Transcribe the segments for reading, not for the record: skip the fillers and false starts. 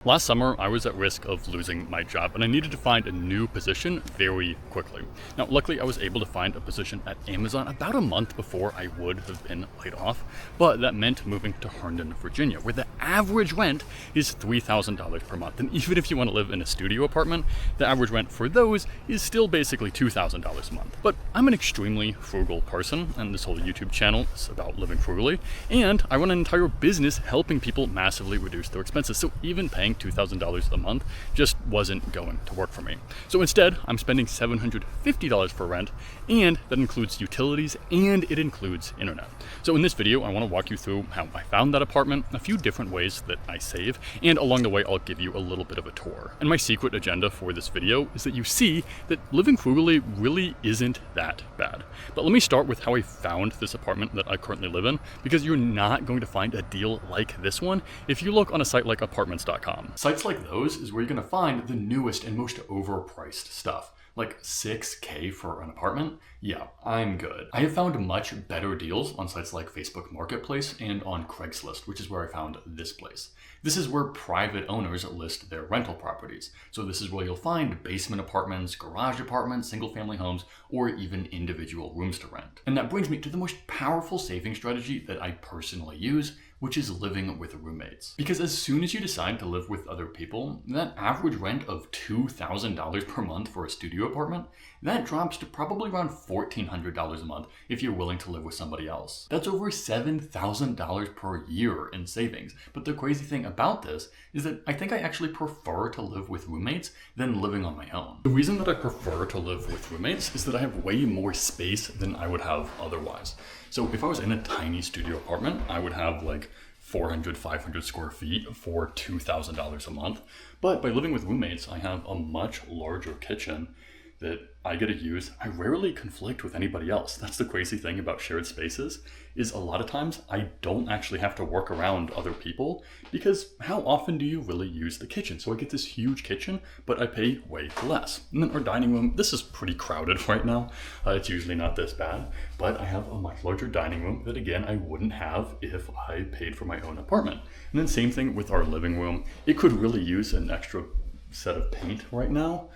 Last summer, I was at risk of losing my job and I needed to find a new position very quickly. Now, luckily, I was able to find a position at Amazon about a month before I would have been laid off, but that meant moving to Herndon, Virginia, where the average rent is $3,000 per month. And even if you want to live in a studio apartment, the average rent for those is still basically $2,000 a month. But I'm an extremely frugal person, and this whole YouTube channel is about living frugally, and I run an entire business helping people massively reduce their expenses, so even paying $2,000 a month just wasn't going to work for me. So instead, I'm spending $750 for rent, and that includes utilities and it includes internet. So in this video, I want to walk you through how I found that apartment, a few different ways that I save, and along the way, I'll give you a little bit of a tour. And my secret agenda for this video is that you see that living frugally really isn't that bad. But let me start with how I found this apartment that I currently live in, because you're not going to find a deal like this one if you look on a site like apartments.com. Sites like those is where you're going to find the newest and most overpriced stuff. Like $6K for an apartment? Yeah, I'm good. I have found much better deals on sites like Facebook Marketplace and on Craigslist, which is where I found this place. This is where private owners list their rental properties. So this is where you'll find basement apartments, garage apartments, single family homes, or even individual rooms to rent. And that brings me to the most powerful saving strategy that I personally use, which is living with roommates. Because as soon as you decide to live with other people, that average rent of $2,000 per month for a studio apartment, that drops to probably around $1,400 a month if you're willing to live with somebody else. That's over $7,000 per year in savings. But the crazy thing about this is that I think I actually prefer to live with roommates than living on my own. The reason that I prefer to live with roommates is that I have way more space than I would have otherwise. So if I was in a tiny studio apartment, I would have like 400, 500 square feet for $2,000 a month. But by living with roommates, I have a much larger kitchen that I get to use. I rarely conflict with anybody else. That's the crazy thing about shared spaces, is a lot of times I don't actually have to work around other people, because how often do you really use the kitchen? So I get this huge kitchen, but I pay way less. And then our dining room, this is pretty crowded right now. It's usually not this bad, but I have a much larger dining room that again, I wouldn't have if I paid for my own apartment. And then same thing with our living room. It could really use an extra set of paint right now,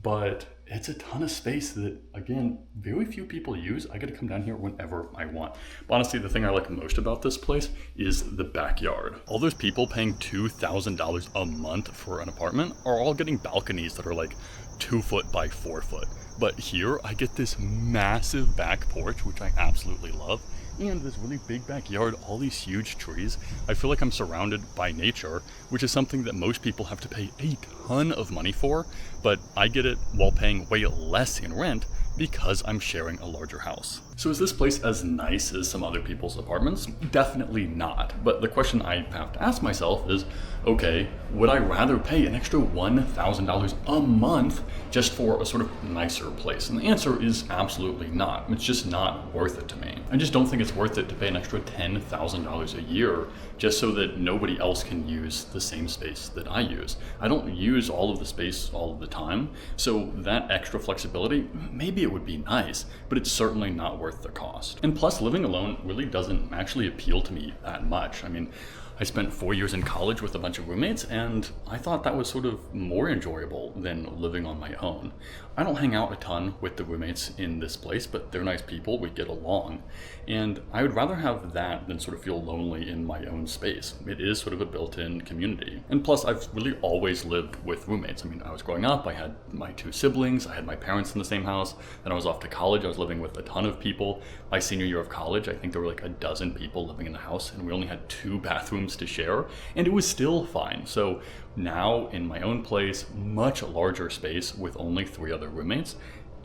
but it's a ton of space that, again, very few people use. I get to come down here whenever I want. But honestly, the thing I like most about this place is the backyard. All those people paying $2,000 a month for an apartment are all getting balconies that are like 2 foot by 4 foot. But here I get this massive back porch, which I absolutely love. And this really big backyard, all these huge trees. I feel like I'm surrounded by nature, which is something that most people have to pay a ton of money for, but I get it while paying way less in rent because I'm sharing a larger house. So is this place as nice as some other people's apartments? Definitely not. But the question I have to ask myself is, okay, would I rather pay an extra $1,000 a month just for a sort of nicer place? And the answer is absolutely not. It's just not worth it to me. I just don't think it's worth it to pay an extra $10,000 a year just so that nobody else can use the same space that I use. I don't use all of the space all of the time, so that extra flexibility, maybe it would be nice, but it's certainly not worth the cost. And plus, living alone really doesn't actually appeal to me that much. I mean, I spent 4 years in college with a bunch of roommates, and I thought that was sort of more enjoyable than living on my own. I don't hang out a ton with the roommates in this place, but they're nice people, we get along. And I would rather have that than sort of feel lonely in my own space. It is sort of a built-in community. And plus, I've really always lived with roommates. I mean, I was growing up, I had my 2 siblings, I had my parents in the same house. Then I was off to college, I was living with a ton of people. My senior year of college, I think there were like a dozen people living in the house, and we only had 2 bathrooms to share, and it was still fine. So now in my own place, much larger space with only 3 other roommates,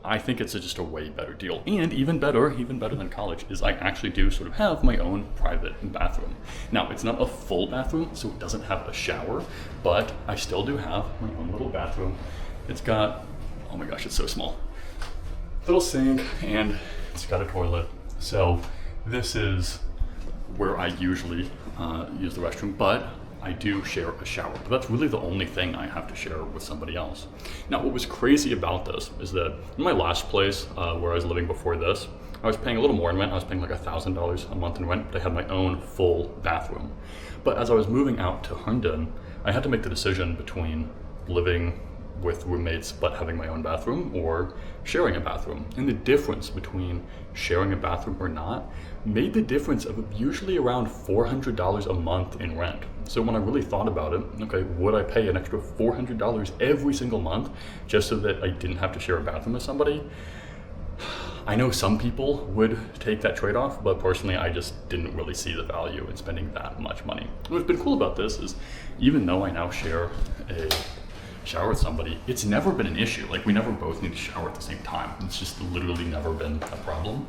I think it's just a way better deal. And even better than college, is I actually do sort of have my own private bathroom. Now, it's not a full bathroom, so it doesn't have a shower, but I still do have my own little bathroom. It's got, oh my gosh, it's so small. Little sink, and it's got a toilet. So this is where I usually use the restroom, but I do share a shower, but that's really the only thing I have to share with somebody else. Now, what was crazy about this is that in my last place where I was living before this, I was paying a little more in rent. I was paying like $1,000 a month in rent, but I had my own full bathroom. But as I was moving out to Herndon, I had to make the decision between living with roommates but having my own bathroom or sharing a bathroom. And the difference between sharing a bathroom or not made the difference of usually around $400 a month in rent. So when I really thought about it, okay, would I pay an extra $400 every single month just so that I didn't have to share a bathroom with somebody? I know some people would take that trade-off, but personally I just didn't really see the value in spending that much money. What's been cool about this is even though I now share a shower with somebody, it's never been an issue. Like, we never both need to shower at the same time. It's just literally never been a problem.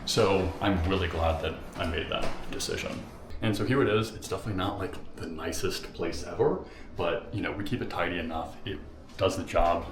So I'm really glad that I made that decision. And so here it is. It's definitely not like the nicest place ever, but you know, we keep it tidy enough. It does the job,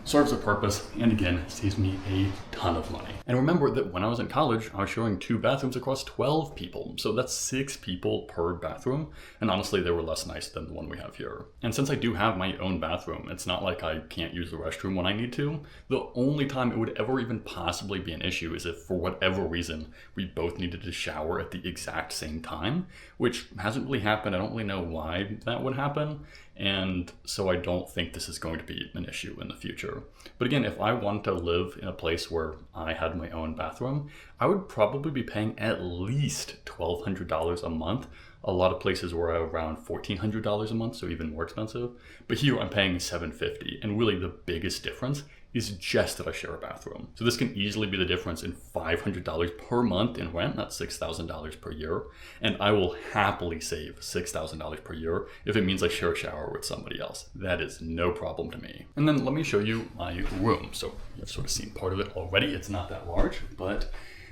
serves a purpose, and again, saves me a ton of money. And remember that when I was in college, I was sharing 2 bathrooms across 12 people. So that's 6 people per bathroom. And honestly, they were less nice than the one we have here. And since I do have my own bathroom, it's not like I can't use the restroom when I need to. The only time it would ever even possibly be an issue is if for whatever reason, we both needed to shower at the exact same time, which hasn't really happened. I don't really know why that would happen. And so I don't think this is going to be an issue in the future. But again, if I wanted to live in a place where I had my own bathroom, I would probably be paying at least $1,200 a month. A lot of places were around $1,400 a month, so even more expensive. But here I'm paying $750, and really the biggest difference is just that I share a bathroom. So this can easily be the difference in $500 per month in rent. That's $6,000 per year. And I will happily save $6,000 per year if it means I share a shower with somebody else. That is no problem to me. And then let me show you my room. So you've sort of seen part of it already. It's not that large, but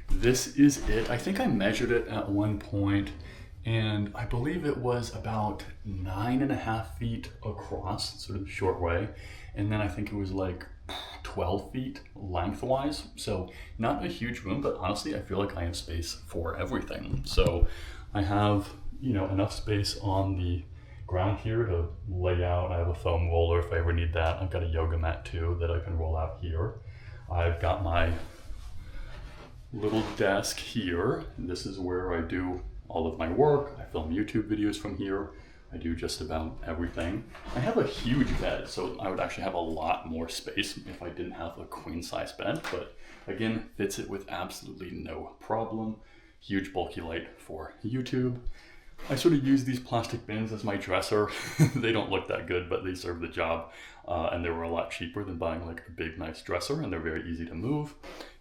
this is it. I think I measured it at one point, and I believe it was about 9.5 feet across, sort of the short way. And then I think it was like 12 feet lengthwise. So not a huge room, but honestly, I feel like I have space for everything. So I have, you know, enough space on the ground here to lay out. I have a foam roller if I ever need that. I've got a yoga mat too that I can roll out here. I've got my little desk here. This is where I do all of my work. I film YouTube videos from here. I do just about everything. I have a huge bed, so I would actually have a lot more space if I didn't have a queen size bed, but again, fits it with absolutely no problem. Huge bulky light for YouTube. I sort of use these plastic bins as my dresser. They don't look that good, but they serve the job. And they were a lot cheaper than buying like a big nice dresser, and they're very easy to move.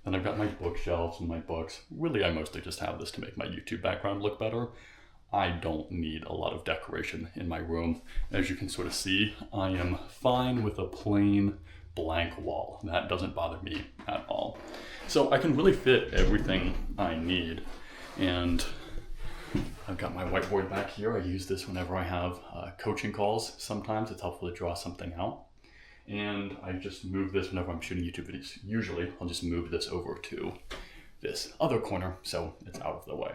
Then I've got my bookshelves and my books. Really, I mostly just have this to make my YouTube background look better. I don't need a lot of decoration in my room. As you can sort of see, I am fine with a plain blank wall. That doesn't bother me at all. So I can really fit everything I need. And I've got my whiteboard back here. I use this whenever I have coaching calls. Sometimes it's helpful to draw something out. And I just move this whenever I'm shooting YouTube videos. Usually I'll just move this over to this other corner so it's out of the way.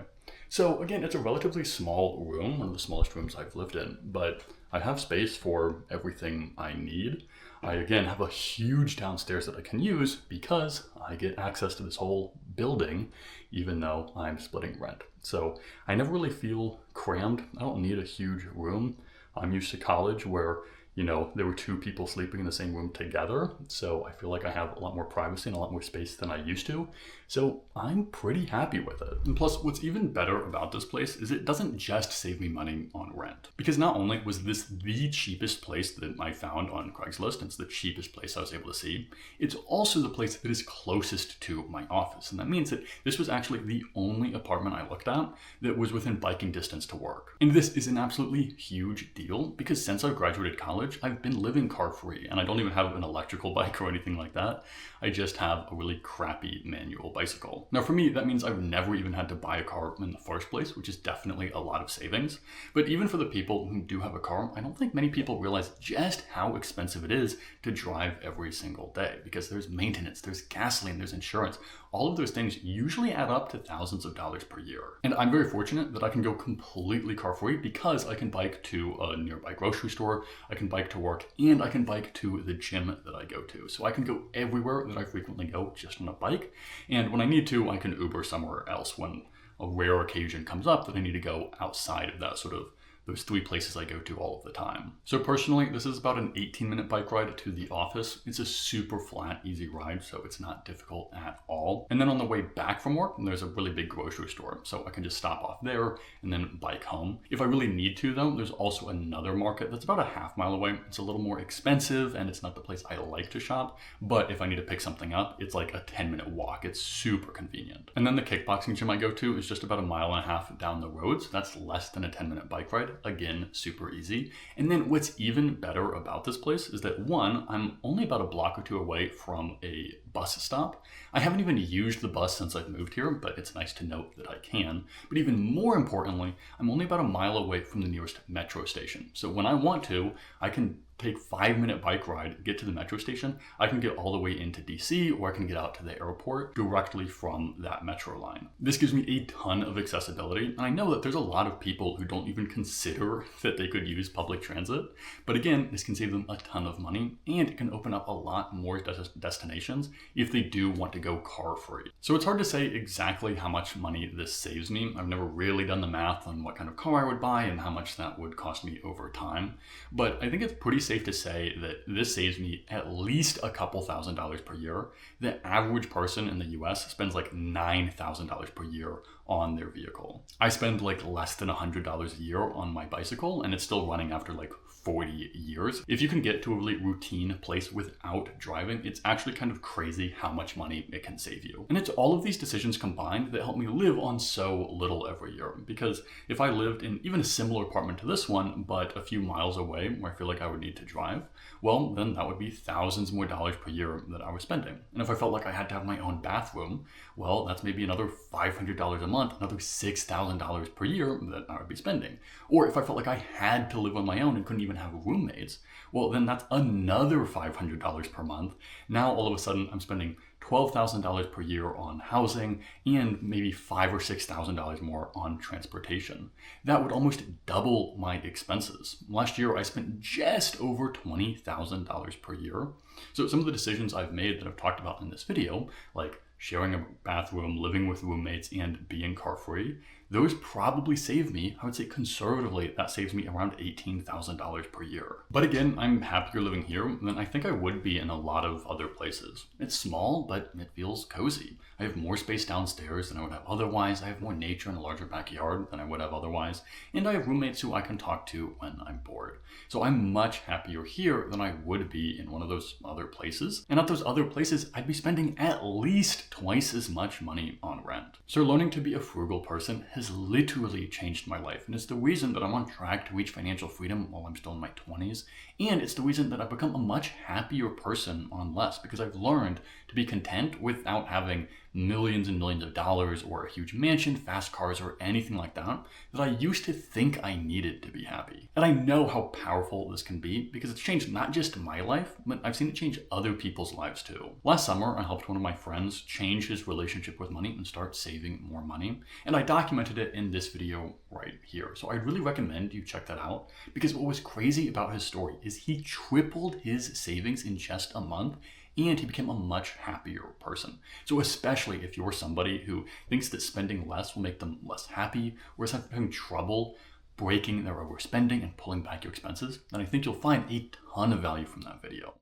So again, it's a relatively small room, one of the smallest rooms I've lived in, but I have space for everything I need. I again have a huge downstairs that I can use because I get access to this whole building, even though I'm splitting rent. So I never really feel crammed. I don't need a huge room. I'm used to college where, you know, there were 2 people sleeping in the same room together. So I feel like I have a lot more privacy and a lot more space than I used to. So I'm pretty happy with it. And plus, what's even better about this place is it doesn't just save me money on rent. Because not only was this the cheapest place that I found on Craigslist, and it's the cheapest place I was able to see, it's also the place that is closest to my office. And that means that this was actually the only apartment I looked at that was within biking distance to work. And this is an absolutely huge deal because since I graduated college, I've been living car-free, and I don't even have an electrical bike or anything like that. I just have a really crappy manual bicycle. Now for me, that means I've never even had to buy a car in the first place, which is definitely a lot of savings. But even for the people who do have a car, I don't think many people realize just how expensive it is to drive every single day, because there's maintenance, there's gasoline, there's insurance. All of those things usually add up to thousands of dollars per year. And I'm very fortunate that I can go completely car-free because I can bike to a nearby grocery store, I can bike to work, and I can bike to the gym that I go to. So I can go everywhere that I frequently go just on a bike. And when I need to, I can Uber somewhere else when a rare occasion comes up that I need to go outside of that sort of those 3 places I go to all of the time. So personally, this is about an 18-minute bike ride to the office. It's a super flat, easy ride, so it's not difficult at all. And then on the way back from work, there's a really big grocery store, so I can just stop off there and then bike home. If I really need to though, there's also another market that's about a half-mile away. It's a little more expensive and it's not the place I like to shop, but if I need to pick something up, it's like a 10-minute walk. It's super convenient. And then the kickboxing gym I go to is just about 1.5 miles down the road, so that's less than a 10-minute bike ride. Again, super easy. And then what's even better about this place is that one, I'm only about a block or 2 away from a bus stop. I haven't even used the bus since I've moved here, but it's nice to note that I can. But even more importantly, I'm only about 1 mile away from the nearest metro station. So when I want to, I can take 5-minute bike ride, get to the metro station. I can get all the way into DC, or I can get out to the airport directly from that metro line. This gives me a ton of accessibility, and I know that there's a lot of people who don't even consider that they could use public transit. But again, this can save them a ton of money, and it can open up a lot more destinations if they do want to go car free. So it's hard to say exactly how much money this saves me. I've never really done the math on what kind of car I would buy and how much that would cost me over time. But I think it's pretty safe to say that this saves me at least a couple $1,000s per year. The average person in the US spends like $9,000 per year on their vehicle. I spend like less than $100 a year on my bicycle, and it's still running after like 40 years. If you can get to a really routine place without driving, it's actually kind of crazy how much money it can save you. And it's all of these decisions combined that help me live on so little every year. Because if I lived in even a similar apartment to this one, but a few miles away where I feel like I would need to drive, well, then that would be thousands more dollars per year that I was spending. And if I felt like I had to have my own bathroom, well, that's maybe another $500 a month, another $6,000 per year that I would be spending. Or if I felt like I had to live on my own and couldn't even have roommates, well, then that's another $500 per month. Now, all of a sudden, I'm spending $12,000 per year on housing and maybe $5,000 or $6,000 more on transportation. That would almost double my expenses. Last year, I spent just over $20,000 per year. So some of the decisions I've made that I've talked about in this video, like sharing a bathroom, living with roommates, and being car free, those probably save me, I would say conservatively, that saves me around $18,000 per year. But again, I'm happier living here than I think I would be in a lot of other places. It's small, but it feels cozy. I have more space downstairs than I would have otherwise. I have more nature and a larger backyard than I would have otherwise. And I have roommates who I can talk to when I'm bored. So I'm much happier here than I would be in one of those other places. And at those other places, I'd be spending at least twice as much money on rent. So learning to be a frugal person has literally changed my life. And it's the reason that I'm on track to reach financial freedom while I'm still in my 20s. And it's the reason that I've become a much happier person on less, because I've learned to be content without having millions and millions of dollars or a huge mansion, fast cars, or anything like that I used to think I needed to be happy. And I know how powerful this can be because it's changed not just my life, but I've seen it change other people's lives too. Last summer, I helped one of my friends change his relationship with money and start saving more money. And I documented it in this video right here. So I really recommend you check that out, because what was crazy about his story is he tripled his savings in just a month, and he became a much happier person. So especially if you're somebody who thinks that spending less will make them less happy, or is having trouble breaking their overspending and pulling back your expenses, then I think you'll find a ton of value from that video.